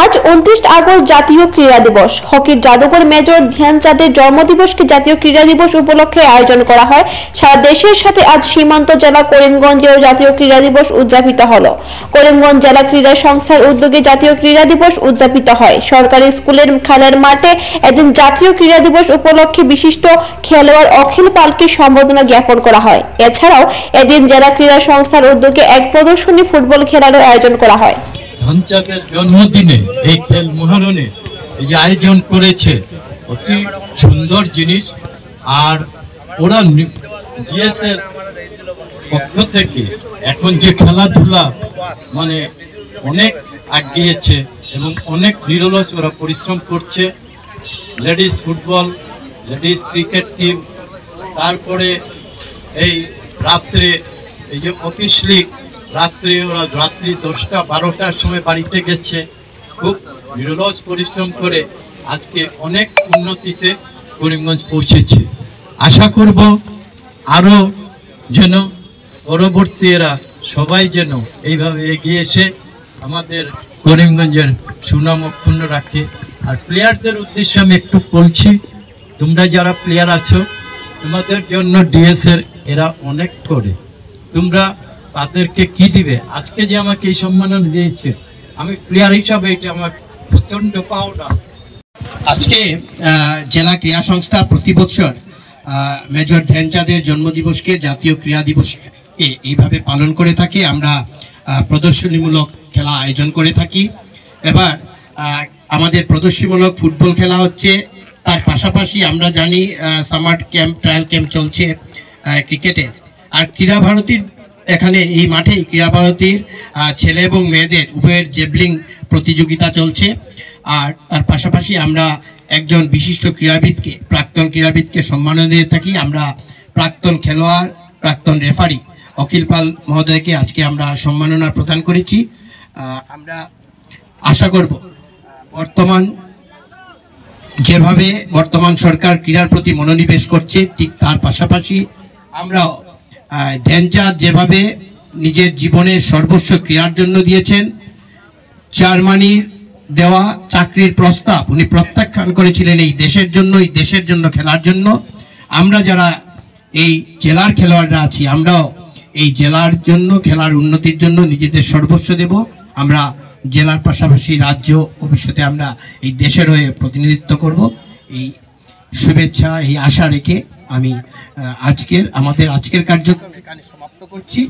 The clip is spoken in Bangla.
আজ 29 আগস্ট জাতীয় ক্রীড়া দিবস। হকির জাদুঘর মেজর ধ্যানচাঁদের জন্মদিবসকে জাতীয় ক্রীড়া দিবস উপলক্ষে আয়োজন করা হয়। সারা দেশের সাথে আজ সীমান্ত জেলা করিমগঞ্জেও জাতীয় ক্রীড়া দিবস উদযাপিত হলো। করিমগঞ্জ জেলা ক্রীড়া সংস্থার উদ্যোগে জাতীয় ক্রীড়া দিবস উদযাপিত হয়। সরকারি স্কুলের খেলার মাঠে এদিন জাতীয় ক্রীড়া দিবস উপলক্ষে বিশিষ্ট খেলোয়াড় অখিল পালকে সম্বর্ধনা জ্ঞাপন করা হয়। এছাড়াও এদিন জেলা ক্রীড়া সংস্থার উদ্যোগে এক প্রদর্শনী ফুটবল খেলারও আয়োজন করা হয়। ধ্যানচাঁদের জন্মদিনে এই খেল মহারণে এই যে আয়োজন করেছে অতি সুন্দর জিনিস। আর ওরা ডিএসের পক্ষ থেকে এখন যে খেলাধুলা মানে অনেক এগিয়েছে এবং অনেক নিরলস ওরা পরিশ্রম করছে। Ladies football, ladies cricket team, তারপরে এই রাত্রে এই যে অফিস লিগ, রাত্রি ওরা রাত্রি 10টা-12টার সময় বাড়িতে গেছে। খুব নিরলস পরিশ্রম করে আজকে অনেক উন্নতিতে করিমগঞ্জ পৌঁছেছে। আশা করব আরও যেন পরবর্তী এরা সবাই যেন এইভাবে এগিয়ে এসে আমাদের করিমগঞ্জের সুনাম অক্ষুণ্ণ রাখে। আর প্লেয়ারদের উদ্দেশ্যে আমি একটু বলছি, তোমরা যারা প্লেয়ার আছো তোমাদের জন্য ডিএসের এরা অনেক করে, তোমরা তাদেরকে কি দিবে? আজকে যে আমাকে এই সম্মাননা দিয়েছে, আমি প্লেয়ার হিসাবে এটা আমার প্রচন্ড পাওনা। আজকে জেলা ক্রীড়া সংস্থা প্রতি বছর মেজর ধ্যানচাঁদের জন্মদিবসকে জাতীয় ক্রীড়া দিবসকে এইভাবে পালন করে থাকে। আমরা প্রদর্শনীমূলক খেলা আয়োজন করে থাকি। এবার আমাদের প্রদর্শনীমূলক ফুটবল খেলা হচ্ছে, তার পাশাপাশি আমরা জানি সামার ক্যাম্প, ট্রায়াল ক্যাম্প চলছে ক্রিকেটে। আর ক্রীড়া ভারতীর এখানে এই মাঠে ক্রীড়া ভারতীর ছেলে এবং মেয়েদের উভয়ের জেভলিং প্রতিযোগিতা চলছে। আর তার পাশাপাশি আমরা একজন বিশিষ্ট ক্রীড়াবিদকে, প্রাক্তন ক্রীড়াবিদকে সম্মাননা দিয়ে থাকি। আমরা প্রাক্তন খেলোয়াড়, প্রাক্তন রেফারি অখিল পাল মহোদয়কে আজকে আমরা সম্মাননা প্রদান করেছি। আমরা আশা করব বর্তমান সরকার ক্রীড়ার প্রতি মনোনিবেশ করছে, ঠিক তার পাশাপাশি আমরা ধ্যানচাঁদ যেভাবে নিজের জীবনের সর্বস্ব ক্রীড়ার জন্য দিয়েছেন, জার্মানির দেওয়া চাকরির প্রস্তাব উনি প্রত্যাখ্যান করেছিলেন এই দেশের জন্য খেলার জন্য। আমরা যারা এই জেলার খেলোয়াড়রা আছি, আমরাও এই জেলার জন্য, খেলার উন্নতির জন্য নিজেদের সর্বস্ব দেব। আমরা জেলার পাশাপাশি রাজ্য, ভবিষ্যতে আমরা এই দেশের হয়ে প্রতিনিধিত্ব করব। এই শুভেচ্ছা, এই আশা রেখে আমি আমাদের আজকের কার্যক্রম এখানে সমাপ্ত করছি।